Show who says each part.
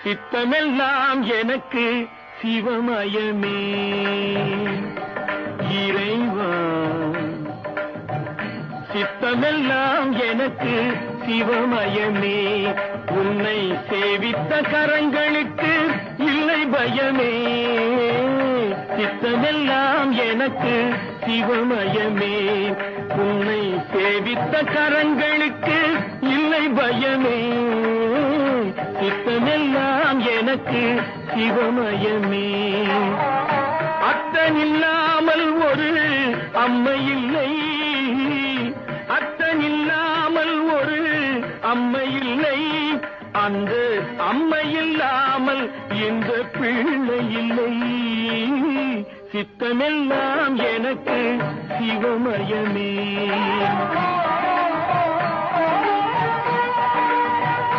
Speaker 1: சித்தமெல்லாம் எனக்கு சிவமயமே இறைவா. சித்தமெல்லாம் எனக்கு சிவமயமே, உன்னை சேவித்த கரங்களுக்கு இல்லை பயமே. சித்தமெல்லாம் எனக்கு சிவமயமே, உன்னை சேவித்த கரங்களுக்கு இல்லை பயமே. சித்தமெல்லாம் எனக்கு சிவமயமே. அத்தனில்லாமல் ஒரு அம்மை இல்லை, அத்தனில்லாமல் ஒரு அம்மை இல்லை, அந்த அம்மை இல்லாமல் இந்த பிள்ளை இல்லை. சித்தமெல்லாம் எனக்கு சிவமயமே.